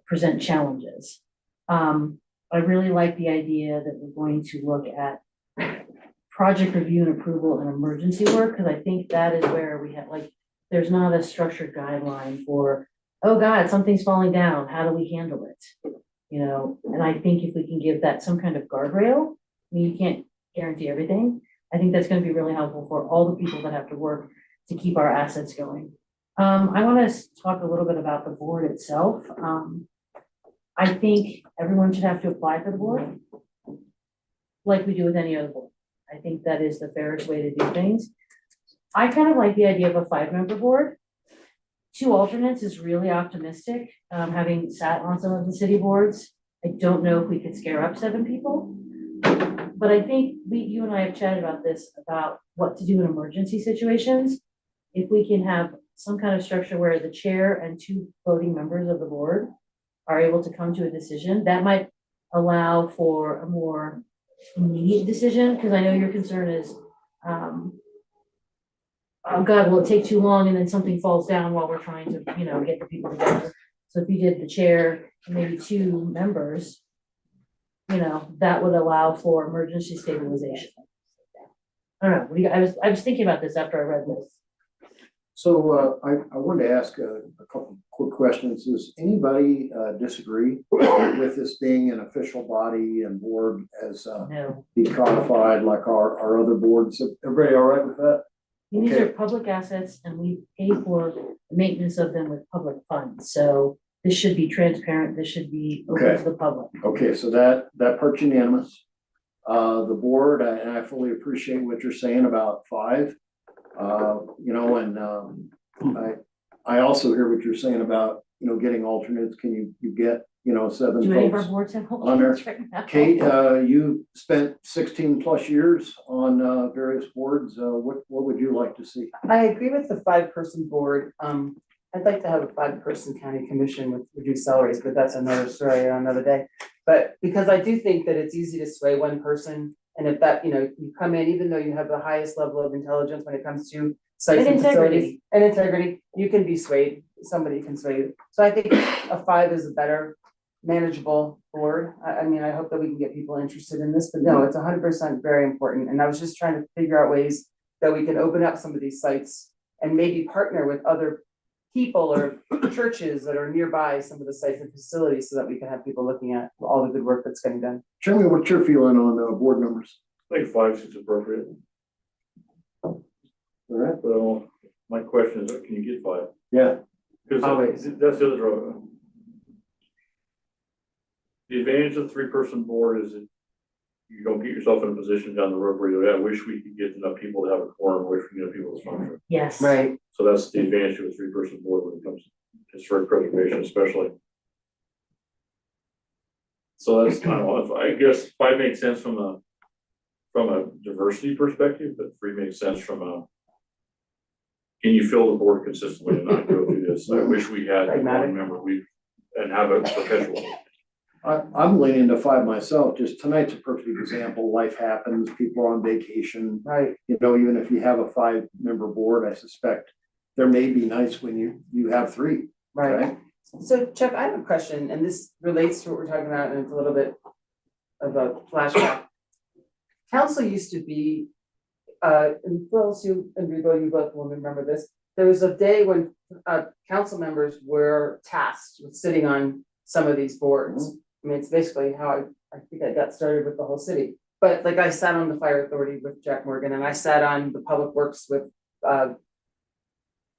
[SPEAKER 1] present challenges. I really like the idea that we're going to look at project review and approval and emergency work, because I think that is where we have, there's not a structured guideline for, oh God, something's falling down, how do we handle it? And I think if we can give that some kind of guardrail, you can't guarantee everything. I think that's going to be really helpful for all the people that have to work to keep our assets going. I want to talk a little bit about the board itself. I think everyone should have to apply for the board like we do with any other board. I think that is the fairest way to do things. I kind of like the idea of a 5-member board. 2 alternates is really optimistic. Having sat on some of the city boards, I don't know if we could scare up 7 people. But I think you and I have chatted about this, about what to do in emergency situations. If we can have some kind of structure where the chair and 2 voting members of the board are able to come to a decision, that might allow for a more immediate decision, because I know your concern is, oh God, will it take too long and then something falls down while we're trying to, get the people together. So if you did the chair and maybe 2 members, that would allow for emergency stabilization. I don't know. I was thinking about this after I read this.
[SPEAKER 3] So I wanted to ask a couple quick questions. Does anybody disagree with this being an official body and board as
[SPEAKER 1] No,
[SPEAKER 3] be codified like our other boards? Everybody all right with that?
[SPEAKER 1] these are
[SPEAKER 3] Okay.
[SPEAKER 1] public assets and we pay for the maintenance of them with public funds, so this should be transparent, this should be open
[SPEAKER 3] Okay.
[SPEAKER 1] to the public.
[SPEAKER 3] Okay, so that part's unanimous. The board, and I fully appreciate what you're saying about five. You know, and I also hear what you're saying about, you know, getting alternates. Can you get, you know, seven
[SPEAKER 1] Do any of our
[SPEAKER 3] folks?
[SPEAKER 1] boards have
[SPEAKER 3] on there.
[SPEAKER 1] alternates right now?
[SPEAKER 3] Kate, you spent 16+ years on various boards. What would you like to see?
[SPEAKER 2] I agree with the 5-person board. I'd like to have a 5-person county commission with reduced salaries, but that's another story on another day. But because I do think that it's easy to sway one person, and if that, you know, you come in, even though you have the highest level of intelligence when it comes to sites
[SPEAKER 1] And
[SPEAKER 2] and facilities.
[SPEAKER 1] integrity.
[SPEAKER 2] And integrity, you can be swayed, somebody can sway you. So I think a 5 is a better manageable board. I mean, I hope that we can get people interested in this, but no, it's 100% very important. And I was just trying to figure out ways that we can open up some of these sites and maybe partner with other people or churches that are nearby some of the sites and facilities so that we can have people looking at all the good work that's getting done.
[SPEAKER 3] Jeremy, what's your feeling on board numbers?
[SPEAKER 5] I think 5 is appropriate.
[SPEAKER 3] All right.
[SPEAKER 5] So my question is, can you get 5?
[SPEAKER 3] Yeah.
[SPEAKER 5] Because
[SPEAKER 2] Always.
[SPEAKER 5] that's the other drawback. The advantage of the 3-person board is that you don't get yourself in a position down the road where you're, I wish we could get enough people to have a quorum, wish we could get people to function.
[SPEAKER 1] Yes.
[SPEAKER 2] Right.
[SPEAKER 5] So that's the advantage of a 3-person board when it comes to historic preservation especially. So that's kind of, I guess 5 makes sense from a diversity perspective, but 3 makes sense from a, can you fill the board consistently and not go through this? I wish we had
[SPEAKER 2] Pragmatic.
[SPEAKER 5] one member, and have a perpetual.
[SPEAKER 3] I'm leaning to 5 myself. Just tonight's a perfect example. Life happens, people are on vacation.
[SPEAKER 2] Right.
[SPEAKER 3] You know, even if you have a 5-member board, I suspect there may be nights when you have 3,
[SPEAKER 2] Right.
[SPEAKER 3] right?
[SPEAKER 2] So Chuck, I have a question, and this relates to what we're talking about, and it's a little bit of a flashback. Council used to be, and Phyllis, you and Rigo, you both will remember this. There was a day when council members were tasked with sitting on some of these boards. I mean, it's basically how I think I got started with the whole city. But like I sat on the fire authority with Jack Morgan, and I sat on the public works with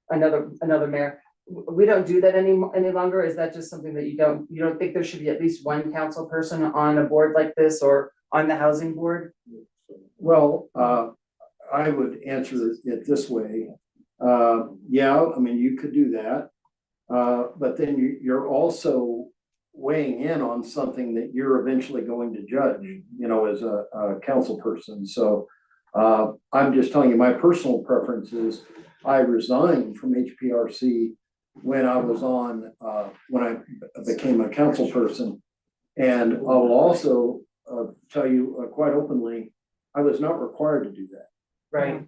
[SPEAKER 2] another mayor. We don't do that any longer. Is that just something that you don't think there should be at least one council person on a board like this or on the housing board?
[SPEAKER 3] Well, I would answer it this way. Yeah, I mean, you could do that. But then you're also weighing in on something that you're eventually going to judge, you know, as a council person. So I'm just telling you, my personal preference is I resigned from HPRC when I was on, when I became a council person. And I will also tell you quite openly, I was not required to do that.
[SPEAKER 2] Right.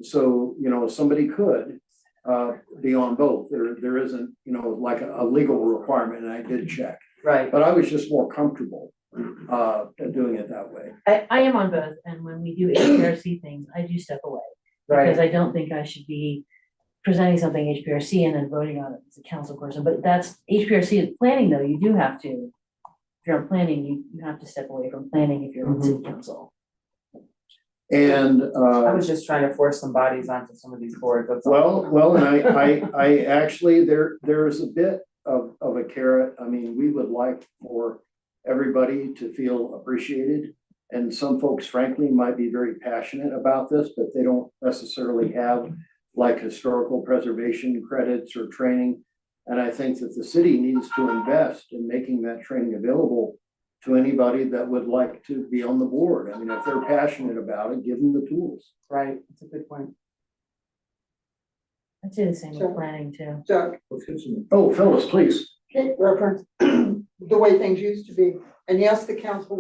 [SPEAKER 3] So, you know, somebody could be on both. There isn't, you know, like a legal requirement, and I did check.
[SPEAKER 2] Right.
[SPEAKER 3] But I was just more comfortable doing it that way.
[SPEAKER 1] I am on both, and when we do HPRC things, I do step away. Because I don't think I should be presenting something HPRC and then voting on it as a council person, but that's HPRC is planning though, you do have to, if you're on planning, you have to step away from planning if you're on city council.
[SPEAKER 3] And
[SPEAKER 2] I was just trying to force some bodies onto some of these boards. That's all.
[SPEAKER 3] well, and I actually, there's a bit of a carrot. I mean, we would like for everybody to feel appreciated. And some folks frankly might be very passionate about this, but they don't necessarily have like historical preservation credits or training. And I think that the city needs to invest in making that training available to anybody that would like to be on the board. I mean, if they're passionate about it, give them the tools.
[SPEAKER 2] Right, that's a good point.
[SPEAKER 1] I'd say the same
[SPEAKER 9] Sure.
[SPEAKER 1] with planning too.
[SPEAKER 9] So,
[SPEAKER 5] Let's get some.
[SPEAKER 3] Oh, Phyllis, please.
[SPEAKER 9] reference the way things used to be, and yes, the council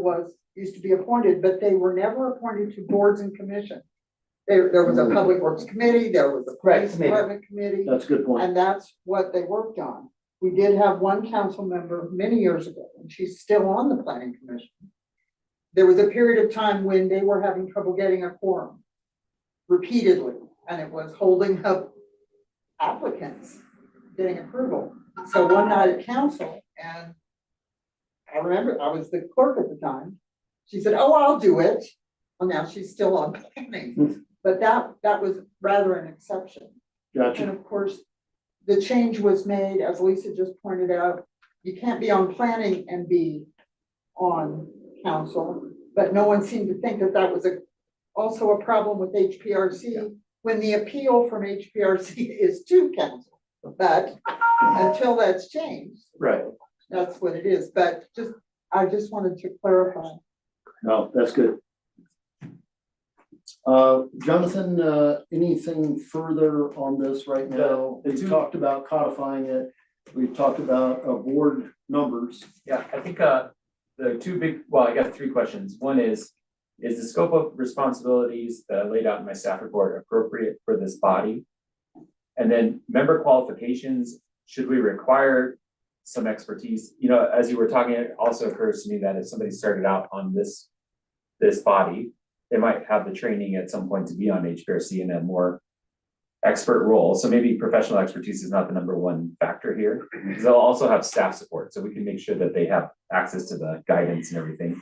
[SPEAKER 9] used to be appointed, but they were never appointed to boards and commissions. There was a public works committee, there was a
[SPEAKER 2] Right,
[SPEAKER 9] police
[SPEAKER 2] committee.
[SPEAKER 9] department committee,
[SPEAKER 3] That's a good point.
[SPEAKER 9] and that's what they worked on. We did have one council member many years ago, and she's still on the planning commission. There was a period of time when they were having trouble getting a quorum repeatedly, and it was holding up applicants getting approval. So one night at council, and I remember I was the clerk at the time, she said, oh, I'll do it. Well, now she's still on planning, but that was rather an exception. And
[SPEAKER 3] Gotcha.
[SPEAKER 9] of course, the change was made, as Lisa just pointed out, you can't be on planning and be on council, but no one seemed to think that that was also a problem with HPRC when the appeal from HPRC is to council. But until that's changed,
[SPEAKER 3] Right.
[SPEAKER 9] that's what it is. But I just wanted to clarify.
[SPEAKER 3] No, that's good. Jonathan, anything further on this right now?
[SPEAKER 4] The
[SPEAKER 3] We
[SPEAKER 4] two-
[SPEAKER 3] talked about codifying it. We've talked about board numbers.
[SPEAKER 4] Yeah, I think the two big, well, I got three questions. One is the scope of responsibilities that I laid out in my staff report appropriate for this body? And then member qualifications, should we require some expertise? You know, as you were talking, it also occurs to me that if somebody started out on this body, they might have the training at some point to be on HPRC in a more expert role. So maybe professional expertise is not the number one factor here, because they'll also have staff support, so we can make sure that they have access to the guidance and everything.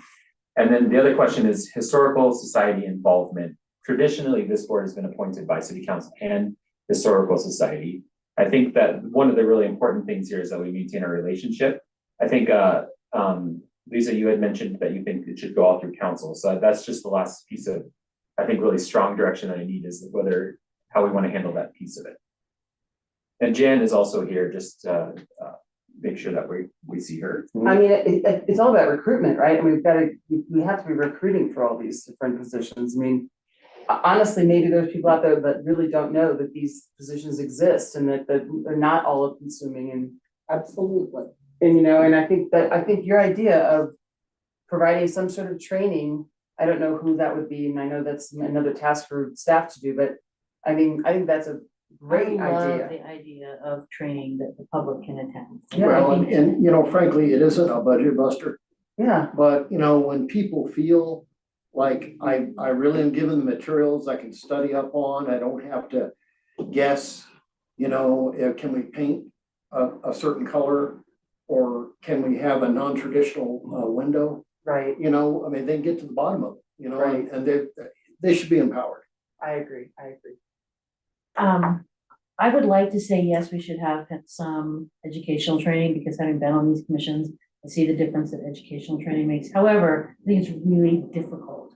[SPEAKER 4] And then the other question is historical society involvement. Traditionally, this board has been appointed by city council and historical society. I think that one of the really important things here is that we maintain our relationship. I think, Lisa, you had mentioned that you think it should go all through council. So that's just the last piece of, I think, really strong direction that I need is how we want to handle that piece of it. And Jan is also here, just to make sure that we see her.
[SPEAKER 2] I mean, it's all about recruitment, right? I mean, we have to be recruiting for all these different positions. I mean, honestly, maybe there's people out there that really don't know that these positions exist and that they're not all consuming and
[SPEAKER 9] Absolutely.
[SPEAKER 2] and you know, and I think your idea of providing some sort of training, I don't know who that would be, and I know that's another task for staff to do, but I mean, I think that's a great
[SPEAKER 1] I love
[SPEAKER 2] idea.
[SPEAKER 1] the idea of training that the public can attend.
[SPEAKER 2] Yeah,
[SPEAKER 3] Well,
[SPEAKER 1] I think-
[SPEAKER 3] and, you know, frankly, it isn't a budget buster,
[SPEAKER 2] Yeah,
[SPEAKER 3] but, you know, when people feel like I really am given the materials I can study up on, I don't have to guess, you know, can we paint a certain color? Or can we have a non-traditional window?
[SPEAKER 2] right.
[SPEAKER 3] You know, I mean, they get to the bottom of it, you know,
[SPEAKER 2] Right.
[SPEAKER 3] and they should be empowered.
[SPEAKER 2] I agree.
[SPEAKER 1] I would like to say, yes, we should have some educational training, because having been on these commissions, I see the difference that educational training makes. However, I think it's really difficult.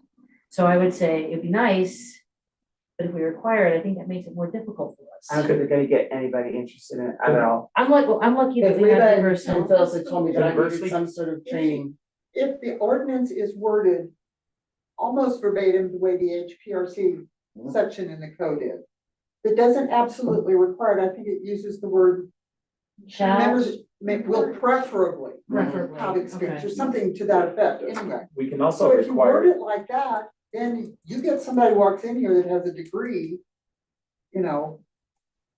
[SPEAKER 1] So I would say it'd be nice, but if we require it, I think that makes it more difficult for
[SPEAKER 2] I don't
[SPEAKER 1] us.
[SPEAKER 2] think they're gonna get anybody interested in it at all.
[SPEAKER 1] I'm lucky that
[SPEAKER 2] If
[SPEAKER 1] we have
[SPEAKER 2] Reba
[SPEAKER 1] diversity.
[SPEAKER 2] and Phyllis had told me that I needed
[SPEAKER 4] Diversity.
[SPEAKER 2] some sort of training.
[SPEAKER 9] If the ordinance is worded almost verbatim the way the HPRC section in the code is, it doesn't absolutely require it. I think it uses the word
[SPEAKER 1] Shall,
[SPEAKER 9] members will preferably
[SPEAKER 1] preferably,
[SPEAKER 9] have experience or
[SPEAKER 1] okay.
[SPEAKER 9] something to that effect anyway.
[SPEAKER 4] We can
[SPEAKER 9] So
[SPEAKER 4] also
[SPEAKER 9] if you word
[SPEAKER 4] require,
[SPEAKER 9] it like that, then you get somebody who walks in here that has a degree, you know,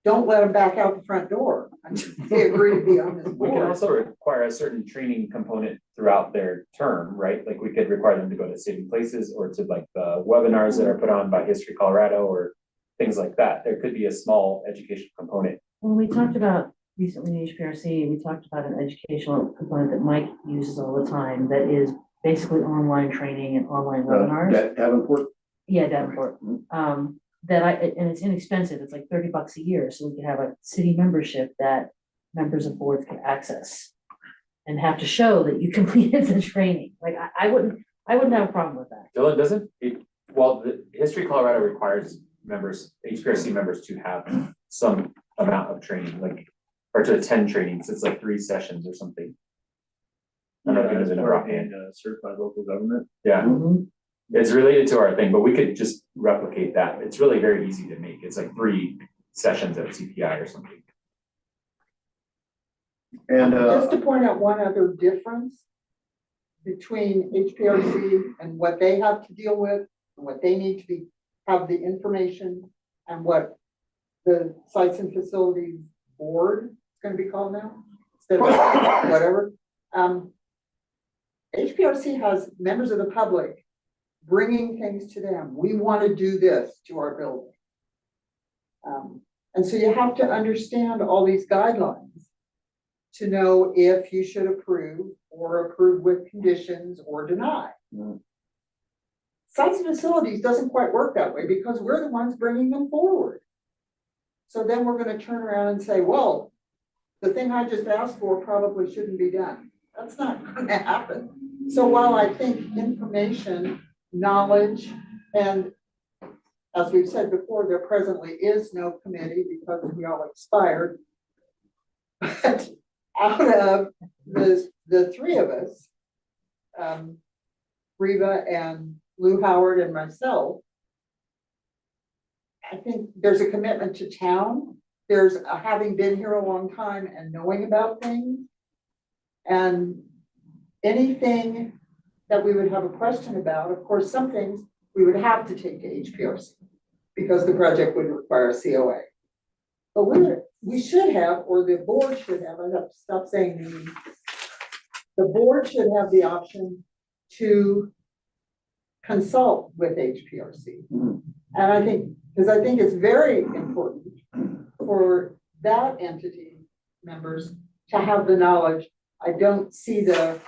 [SPEAKER 9] don't let them back out the front door until they agree to be on this
[SPEAKER 4] we can
[SPEAKER 9] board.
[SPEAKER 4] also require a certain training component throughout their term, right? Like we could require them to go to Saving Places or to like the webinars that are put on by History Colorado or things like that. There could be a small education component.
[SPEAKER 1] When we talked about recently in HPRC, we talked about an educational component that Mike uses all the time, that is basically online training and online webinars.
[SPEAKER 3] Davenport.
[SPEAKER 1] Yeah, Davenport. And it's inexpensive. It's like $30 a year. So we could have a city membership that members of boards can access and have to show that you completed the training. Like I wouldn't have a problem with that.
[SPEAKER 4] Dylan, doesn't it, well, the History Colorado requires members, HPRC members to have some amount of training, like, or to attend trainings. It's like 3 sessions or something. I don't know if you know the number offhand.
[SPEAKER 5] Certified local government.
[SPEAKER 4] Yeah.
[SPEAKER 1] Mhm.
[SPEAKER 4] It's related to our thing, but we could just replicate that. It's really very easy to make. It's like 3 sessions at CPI or something.
[SPEAKER 3] And,
[SPEAKER 9] Just to point out one other difference between HPRC and what they have to deal with, and what they need to have the information, and what the Sites and Facilities Board is gonna be called now, instead of whatever. HPRC has members of the public bringing things to them. We want to do this to our building. And so you have to understand all these guidelines to know if you should approve or approve with conditions or deny.
[SPEAKER 3] Mm.
[SPEAKER 9] Sites and facilities doesn't quite work that way because we're the ones bringing them forward. So then we're gonna turn around and say, well, the thing I just asked for probably shouldn't be done. That's not gonna happen. So while I think information, knowledge, and as we've said before, there presently is no committee because we all expired. But out of the three of us, Reva and Lou Howard and myself, I think there's a commitment to town. There's having been here a long time and knowing about things. And anything that we would have a question about, of course, some things we would have to take to HPRC because the project would require a COA. But we should have, or the board should have, I have to stop saying the board should have the option to consult with HPRC.
[SPEAKER 3] Mhm.
[SPEAKER 9] And I think, because I think it's very important for that entity members to have the knowledge. I don't see that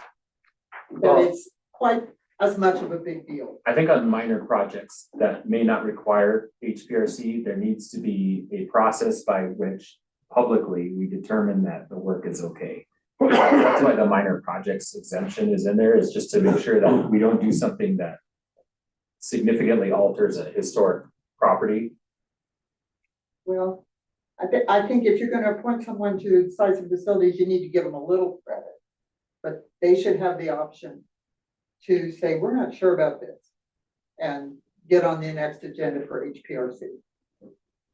[SPEAKER 9] it's quite as much of a big deal.
[SPEAKER 4] I think on minor projects that may not require HPRC, there needs to be a process by which publicly we determine that the work is okay. That's why the minor projects exemption is in there, is just to make sure that we don't do something that significantly alters a historic property.
[SPEAKER 9] Well, I think if you're gonna appoint someone to sites and facilities, you need to give them a little credit. But they should have the option to say, we're not sure about this, and get on the next agenda for HPRC.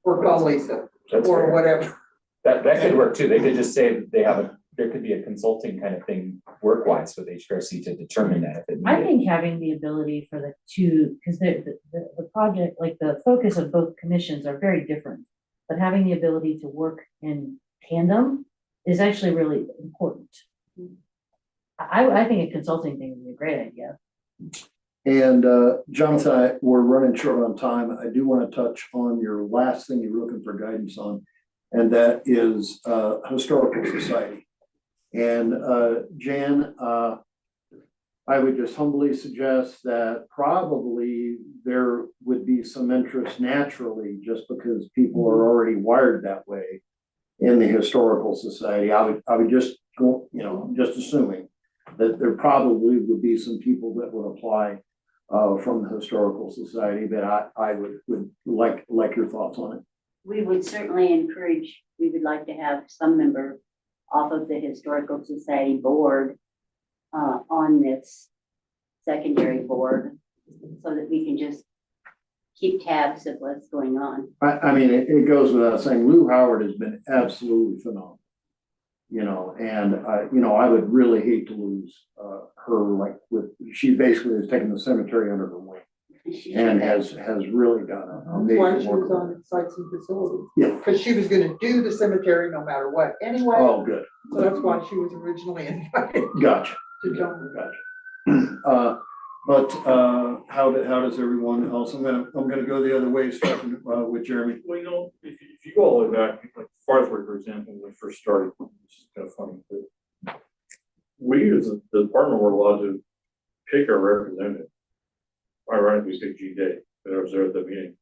[SPEAKER 9] Or call Lisa,
[SPEAKER 4] That's
[SPEAKER 9] or
[SPEAKER 4] fair.
[SPEAKER 9] whatever.
[SPEAKER 4] That could work too. They could just say that they have there could be a consulting kind of thing work-wise with HPRC to determine that if it
[SPEAKER 1] I
[SPEAKER 4] needed.
[SPEAKER 1] think having the ability for the two, because the project, like the focus of both commissions are very different. But having the ability to work in tandem is actually really important. I think a consulting thing would be a great idea.
[SPEAKER 3] And Jonathan, we're running short on time. I do want to touch on your last thing you're looking for guidance on, and that is Historical Society. And Jan, I would just humbly suggest that probably there would be some interest naturally, just because people are already wired that way in the Historical Society. I would just go, just assuming that there probably would be some people that would apply from the Historical Society, but I would like your thoughts on it.
[SPEAKER 10] We would certainly encourage, we would like to have some member off of the Historical Society board on this secondary board, so that we can just keep tabs of what's going on.
[SPEAKER 3] I mean, it goes without saying, Lou Howard has been absolutely phenomenal. And I would really hate to lose her, she basically has taken the cemetery under her wing and has really done
[SPEAKER 9] That's why she
[SPEAKER 3] amazing
[SPEAKER 9] was
[SPEAKER 3] work.
[SPEAKER 9] on sites and facilities.
[SPEAKER 3] Yeah.
[SPEAKER 9] Because she was gonna do the cemetery no matter what anyway,
[SPEAKER 3] Oh, good.
[SPEAKER 9] so that's why she was originally invited
[SPEAKER 3] Gotcha.
[SPEAKER 9] to join.
[SPEAKER 3] Gotcha. But how does everyone else? I'm gonna go the other way, starting with Jeremy.
[SPEAKER 5] Well, if you go all the way back, like Farnsworth, for example, when we first started, which is kind of funny, but we as the department were allowed to pick our representative. Ironically, we picked G-Day, that was there at the meeting.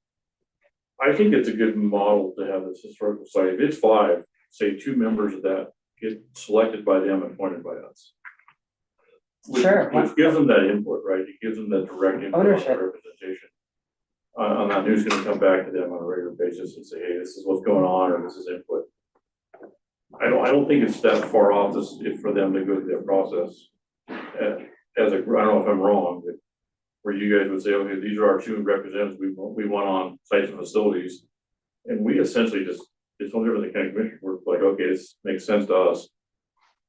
[SPEAKER 5] I think it's a good model to have this historical society. If it's 5, say 2 members of that get selected by them and appointed by us.
[SPEAKER 1] Sure.
[SPEAKER 5] Which gives them that input, right? It gives them that direct input on
[SPEAKER 1] Ownership.
[SPEAKER 5] representation. On that, who's gonna come back to them on a regular basis and say, hey, this is what's going on, or this is input. I don't think it's that far off for them to go through that process. I don't know if I'm wrong, but where you guys would say, okay, these are our 2 representatives we want on sites and facilities. And we essentially it's no different than county commission. We're like, okay, this makes sense to us.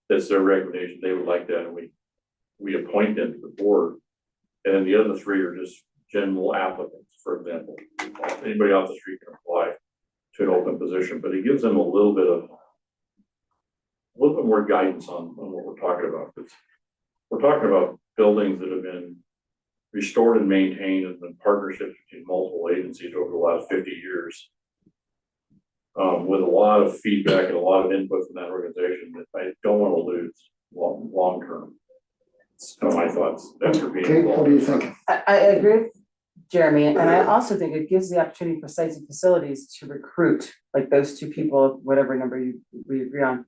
[SPEAKER 5] That's their recommendation. They would like that, and we appoint them to the board. And then the other 3 are just general applicants, for example. Anybody off the street can apply to an open position, but it gives them a little bit more guidance on what we're talking about. We're talking about buildings that have been restored and maintained and been partnerships between multiple agencies over the last 50 years. with a lot of feedback and a lot of input from that organization that I don't want to lose long term. It's kind of my thoughts after being
[SPEAKER 3] Kate, what do you
[SPEAKER 5] involved.
[SPEAKER 3] think?
[SPEAKER 2] I agree with Jeremy, and I also think it gives the opportunity for sites and facilities to recruit, like those two people, whatever number we agree on,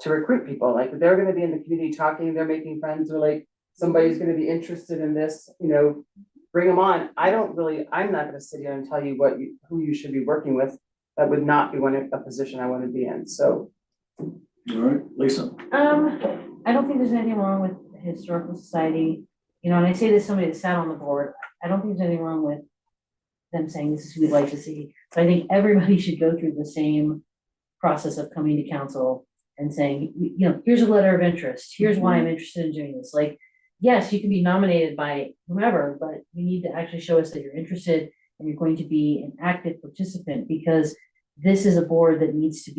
[SPEAKER 2] to recruit people, like they're gonna be in the community talking, they're making friends, or like somebody's gonna be interested in this, bring them on. I'm not gonna sit here and tell you who you should be working with. That would not be a position I wanna be in, so.
[SPEAKER 3] All right, Lisa.
[SPEAKER 1] I don't think there's anything wrong with the Historical Society, and I say this, somebody that sat on the board, I don't think there's anything wrong with them saying this is who we'd like to see. So I think everybody should go through the same process of coming to council and saying, here's a letter of interest, here's why I'm interested in doing this. Like, yes, you can be nominated by whomever, but you need to actually show us that you're interested and you're going to be an active participant, because this is a board that needs to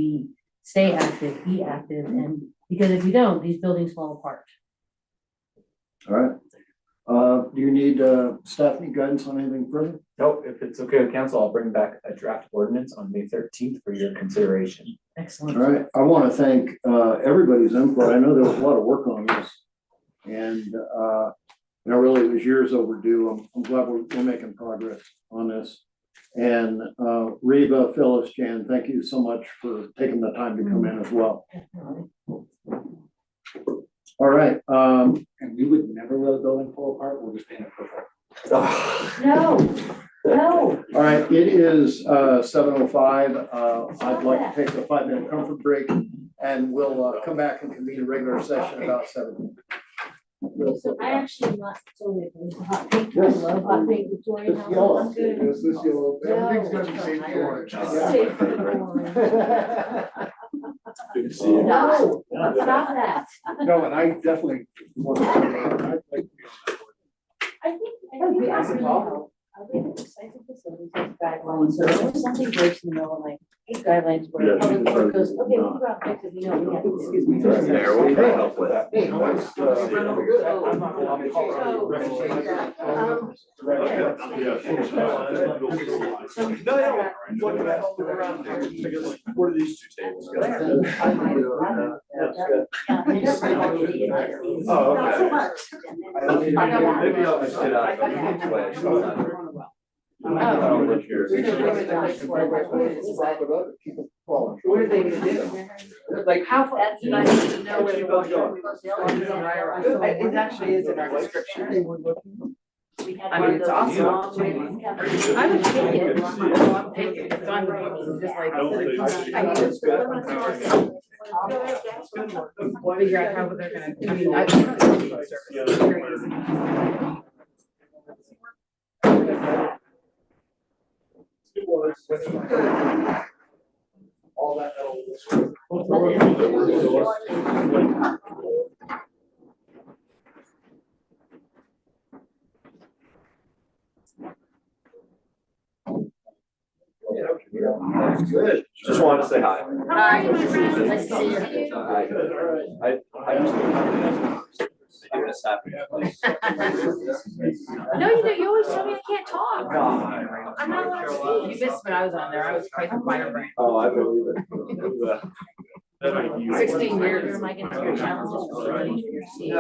[SPEAKER 1] stay active, be active, and because if we don't, these buildings fall apart.
[SPEAKER 3] All right. Do you need staff guidance on anything further?
[SPEAKER 4] Nope, if it's okay with council, I'll bring back a draft ordinance on May 13th for your consideration.
[SPEAKER 1] Excellent.
[SPEAKER 3] All right, I want to thank everybody's input. I know there was a lot of work on this. And really it was years overdue. I'm glad we're making progress on this. And Reva, Phyllis, Jan, thank you so much for taking the time to come in as well. All right.
[SPEAKER 6] And we would never let a building fall apart, we'll just paint it purple.
[SPEAKER 1] No.
[SPEAKER 3] All right, it is 7:05. I'd like to take a 5-minute comfort break, and we'll come back and convene a regular session about 7.
[SPEAKER 1] So I actually am not totally opposed to hot pink. I love hot pink Victorian houses. I'm good.
[SPEAKER 6] Everything's gonna be safety orange.
[SPEAKER 1] Safety orange.
[SPEAKER 6] Good to see you.
[SPEAKER 1] No, stop that.
[SPEAKER 6] No, and I definitely want to.
[SPEAKER 1] I think that's really helpful. I think the sites and facilities have guidelines, so if something breaks in the middle, like, these guidelines where
[SPEAKER 5] Yeah,
[SPEAKER 1] public work goes, okay, we go out and fix it, we know we have to.
[SPEAKER 6] Excuse me.
[SPEAKER 7] There, what can I help with?
[SPEAKER 6] Hey, how much,
[SPEAKER 8] What are these two tables?
[SPEAKER 7] Oh,
[SPEAKER 9] Not so
[SPEAKER 7] okay.
[SPEAKER 9] much.
[SPEAKER 7] Maybe I'll just get out. Look here.
[SPEAKER 2] What are they gonna do? Like, how far,
[SPEAKER 10] That's
[SPEAKER 2] I need to know where the washroom is. It actually is in our description. I mean, it's awesome. I would take it, I'm taking it, it's on the books, it's just like, I need to figure out how they're gonna, I mean, I don't
[SPEAKER 6] all that
[SPEAKER 7] Good. Just wanted to say hi.
[SPEAKER 1] Hi, my friend. Nice to see you.
[SPEAKER 7] Hi. I just. You're just happy.
[SPEAKER 1] No, you always tell me I can't talk. I'm not allowed to speak.
[SPEAKER 2] You missed when I was on there, I was quite the fire brand.
[SPEAKER 7] Oh, I believe it.
[SPEAKER 2] 16 years.
[SPEAKER 1] Am I gonna hear challenges for somebody for your seat?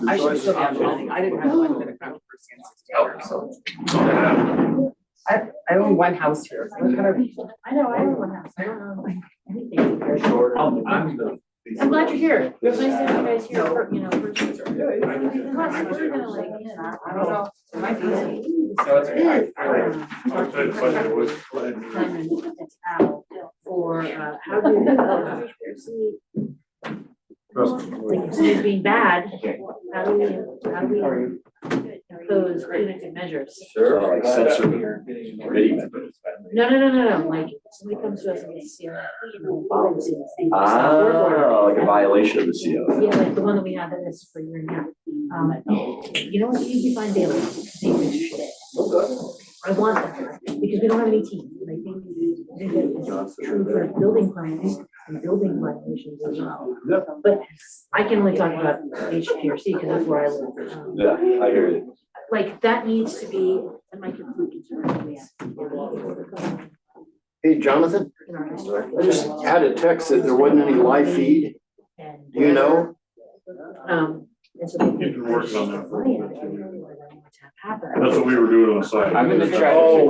[SPEAKER 2] I should still have money, I didn't have much of a controversy in 16 years. I own one house here. So
[SPEAKER 1] I know, I own one house. I don't know anything. I'm glad you're here. It's nice to have you guys here, for, for teacher. Plus, we're gonna like,
[SPEAKER 2] I don't know. It might be.
[SPEAKER 1] It's out for, how do you, like, instead of being bad, how do we those punitive measures?
[SPEAKER 7] Sure, like censoring committee members.
[SPEAKER 1] No, like, somebody comes to us and gets policy.
[SPEAKER 7] Ah, like a violation of the CO.
[SPEAKER 1] Yeah, like the one that we had that is for a year and a half. You know what, you usually find daily, I want that, because we don't have any team, and I think it's true for building plans and building regulations as well. But I can only talk about HPRC, because that's where I live.
[SPEAKER 7] Yeah, I hear you.
[SPEAKER 1] Like, that needs to be, and my concern is,
[SPEAKER 3] Hey, Jonathan,
[SPEAKER 1] in our historical.
[SPEAKER 3] I just had a text that there wasn't any live feed.
[SPEAKER 1] And
[SPEAKER 3] Do you know?
[SPEAKER 1] And so they.
[SPEAKER 5] You've been working on that for a little bit, too.
[SPEAKER 1] Where they want to have happen.
[SPEAKER 5] That's what we were doing on the side.
[SPEAKER 2] I'm gonna try.
[SPEAKER 3] Oh,